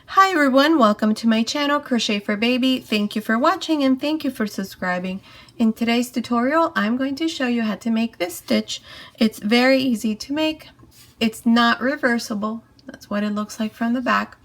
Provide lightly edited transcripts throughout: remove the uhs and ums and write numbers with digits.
Hi everyone, welcome to my channel Crochet for Baby. Thank you for watching and thank you for subscribing. In today's tutorial, I'm going to show you how to make this stitch. It's very easy to make. It's not reversible. That's what it looks like from the back.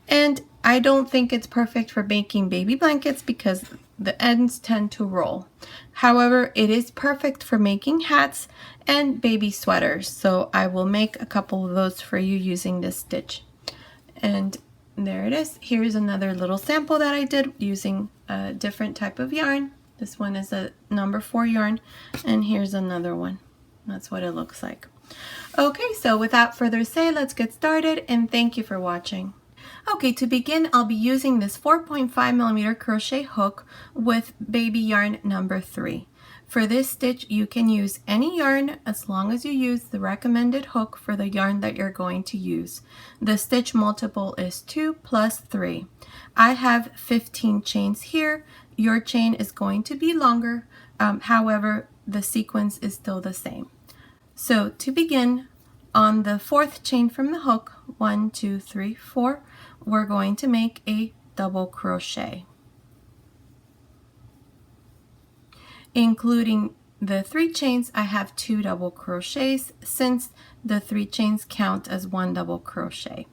And I don't think it's perfect for making baby blankets because the ends tend to roll. However, it is perfect for making hats and baby sweaters. So I will make a couple of those for you using this stitch. And there it is. Here's another little sample that I did using a different type of yarn. This one is a number 4 yarn, and here's another one. That's what it looks like. Okay, so without further ado, let's get started, and thank you for watching. Okay, to begin, I'll be using this 4.5mm crochet hook with baby yarn number 3. For this stitch, you can use any yarn as long as you use the recommended hook for the yarn that you're going to use. The stitch multiple is 2 plus 3. I have 15 chains here. Your chain is going to be longer, however, the sequence is still the same. So to begin, on the 4th chain from the hook, 1, 2, 3, 4, we're going to make a double crochet. Including the 3 chains, I have 2 double crochets since the 3 chains count as 1 double crochet.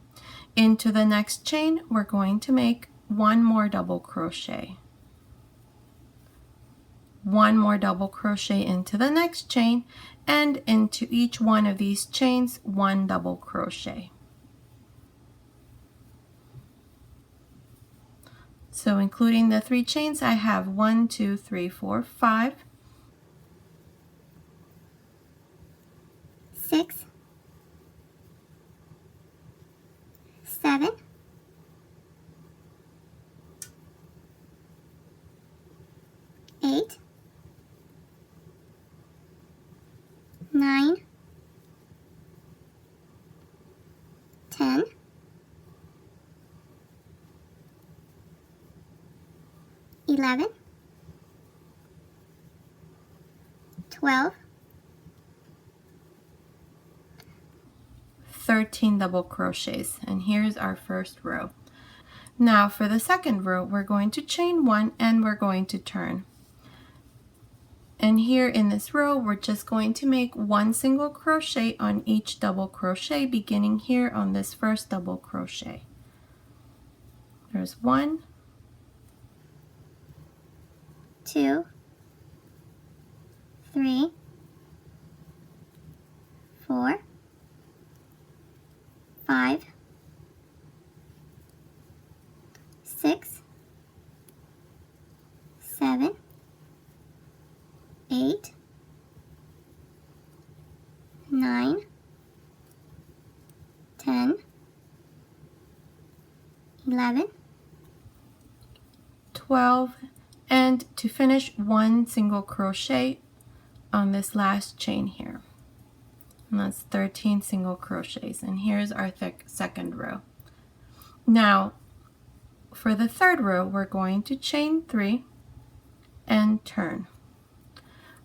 Into the next chain, we're going to make 1 more double crochet. 1 more double crochet into the next chain, and into each one of these chains, 1 double crochet. So including the 3 chains, I have 1, 2, 3, 4, 5, 6, 7, 8, 9, 10, 11, 12, 13 double crochets, and here's our first row. Now for the second row, we're going to chain 1 and we're going to turn. And here in this row, we're just going to make 1 single crochet on each double crochet, beginning here on this first double crochet. There's 1, 2, 3, 4, 5, 6, 7, 8, 9, 10, 11, 12, and to finish 1 single crochet on this last chain here. And that's 13 single crochets, and here's our second row. Now for the third row, we're going to chain 3 and turn.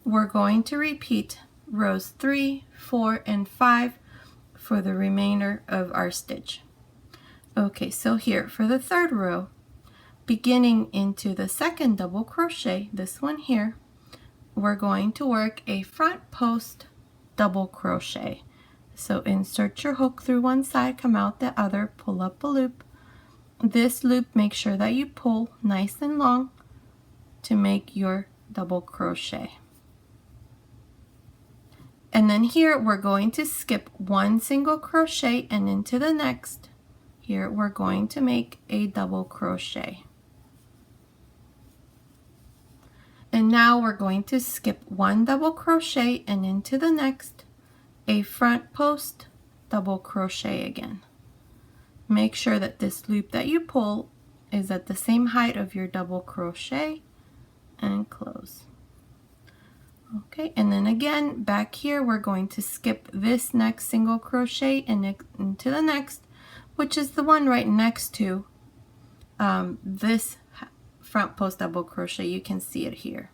We're going to repeat rows 3, 4, and 5 for the remainder of our stitch. Okay, so here for the third row, beginning into the second double crochet, this one here, we're going to work a front post double crochet. So insert your hook through one side, come out the other, pull up a loop. This loop, make sure that you pull nice and long to make your double crochet. And then here we're going to skip 1 single crochet, and into the next, here we're going to make a double crochet. And now we're going to skip 1 double crochet, and into the next, a front post double crochet again. Make sure that this loop that you pull is at the same height of your double crochet, and close. Okay, and then again back here we're going to skip this next single crochet and into the next, which is the one right next to this front post double crochet. You can see it here.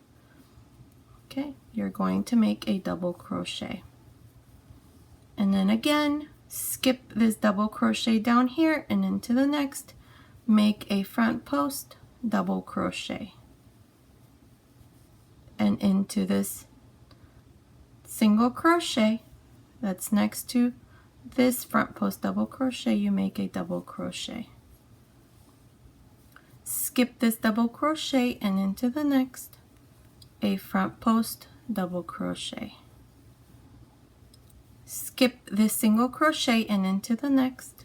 Okay, you're going to make a double crochet, and then again skip this double crochet down here and into the next, make a front post double crochet, and into this single crochet that's next to this front post double crochet, you make a double crochet. Skip this double crochet and into the next, a front post double crochet. Skip this single crochet and into the next,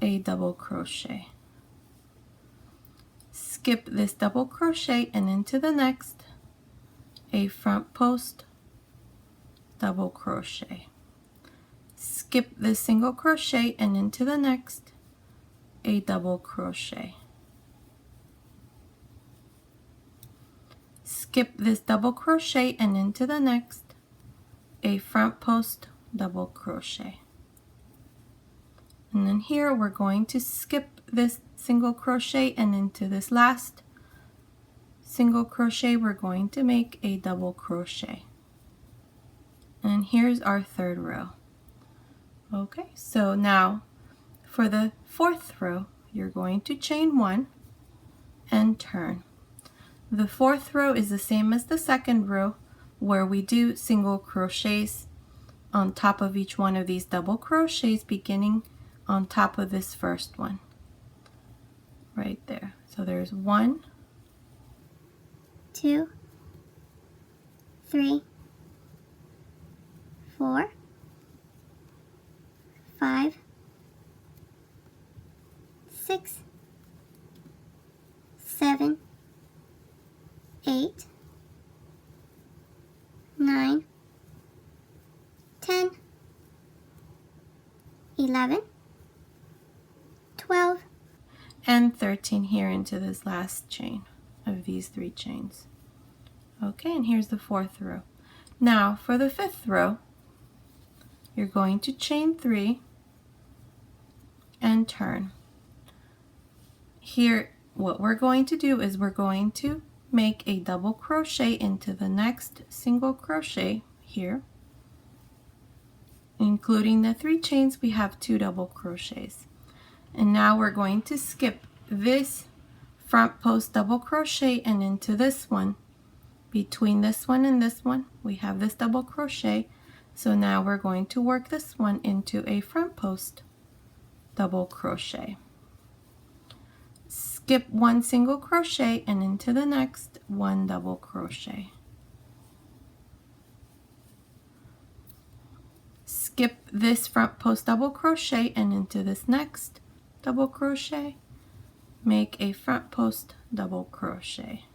a double crochet. Skip this double crochet and into the next, a front post double crochet. Skip this single crochet and into the next, a double crochet. Skip this double crochet and into the next, a front post double crochet. And then here we're going to skip this single crochet, and into this last single crochet we're going to make a double crochet. And here's our third row. Okay, so now for the fourth row, you're going to chain one and turn. The fourth row is the same as the second row, where we do single crochets on top of each one of these double crochets, beginning on top of this first one right there. So there's 1, 2, 3, 4, 5, 6, 7, 8, 9, 10, 11, 12, and 13 here into this last chain of these 3 chains. Okay, and here's the fourth row. Now for the fifth row, you're going to chain 3 and turn. Here what we're going to do is we're going to make a double crochet into the next single crochet here. Including the 3 chains, we have 2 double crochets. And now we're going to skip this front post double crochet, and into this one, between this one and this one, we have this double crochet. So now we're going to work this one into a front post double crochet. Skip 1 single crochet and into the next 1 double crochet. Skip this front post double crochet and into this next double crochet, make a front post double crochet.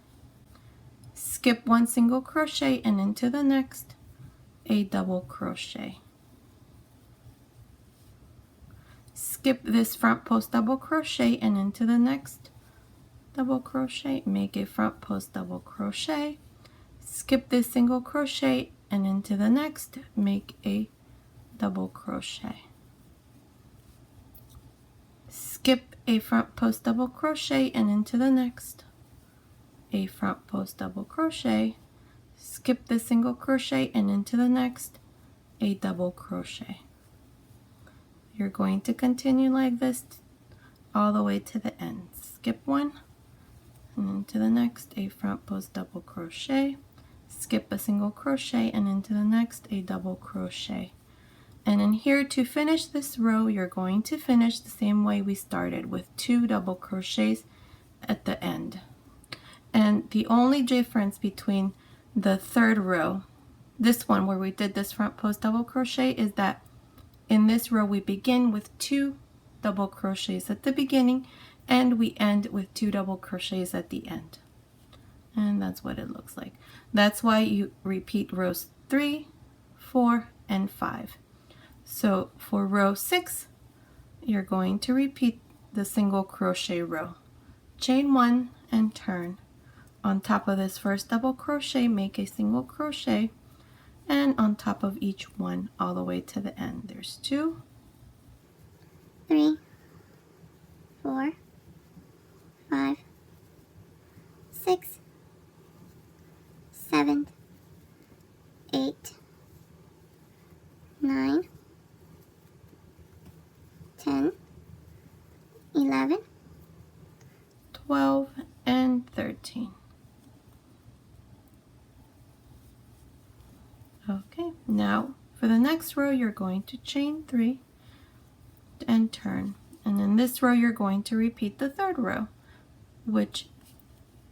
Skip 1 single crochet and into the next, a double crochet. Skip this front post double crochet and into the next double crochet, make a front post double crochet. Skip this single crochet and into the next, make a double crochet. Skip a front post double crochet and into the next, a front post double crochet. Skip the single crochet and into the next, a double crochet. You're going to continue like this all the way to the end. Skip 1 and into the next, a front post double crochet. Skip a single crochet and into the next, a double crochet. And in here, to finish this row, you're going to finish the same way we started, with 2 double crochets at the end. And the only difference between the third row, this one where we did this front post double crochet, is that in this row we begin with 2 double crochets at the beginning and we end with 2 double crochets at the end. And that's what it looks like. That's why you repeat rows 3, 4, and 5. So for row 6, you're going to repeat the single crochet row. Chain 1 and turn. On top of this first double crochet, make a single crochet, and on top of each one all the way to the end. There's 2, 3, 4, 5, 6, 7, 8, 9, 10, 11, 12, and 13. Okay, now for the next row you're going to chain 3 and turn, and in this row you're going to repeat the third row, which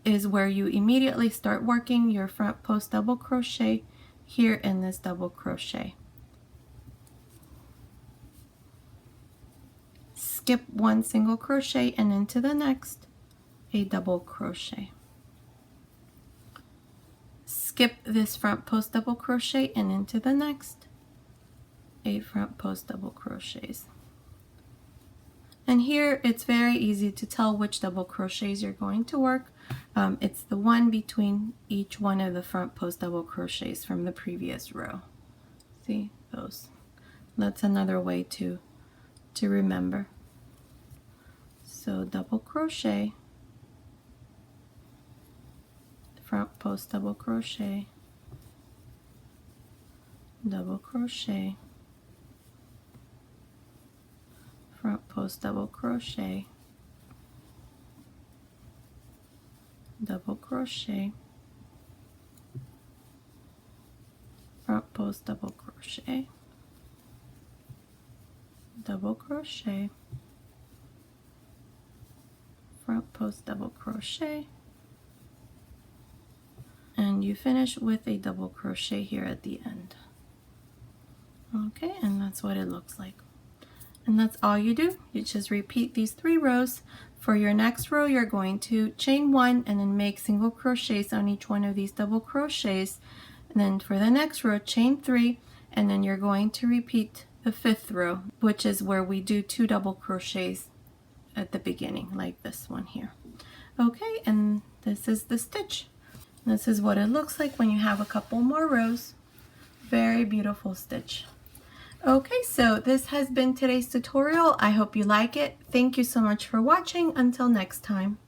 is where you immediately start working your front post double crochet here in this double crochet. Skip 1 single crochet and into the next a double crochet. Skip this front post double crochet and into the next a front post double crochets. And here it's very easy to tell which double crochets you're going to work. It's the one between each one of the front post double crochets from the previous row. See those? That's another way to remember. So double crochet, front post double crochet, double crochet, front post double crochet, double crochet, front post double crochet, double crochet, front post double crochet, and you finish with a double crochet here at the end. Okay, and that's what it looks like. And that's all you do. You just repeat these 3 rows. For your next row, you're going to chain 1 and then make single crochets on each one of these double crochets. And then for the next row, chain 3, and then you're going to repeat the 5th row, which is where we do 2 double crochets at the beginning, like this one here. Okay, and this is the stitch. This is what it looks like when you have a couple more rows. Very beautiful stitch. Okay, so this has been today's tutorial. I hope you like it. Thank you so much for watching. Until next time.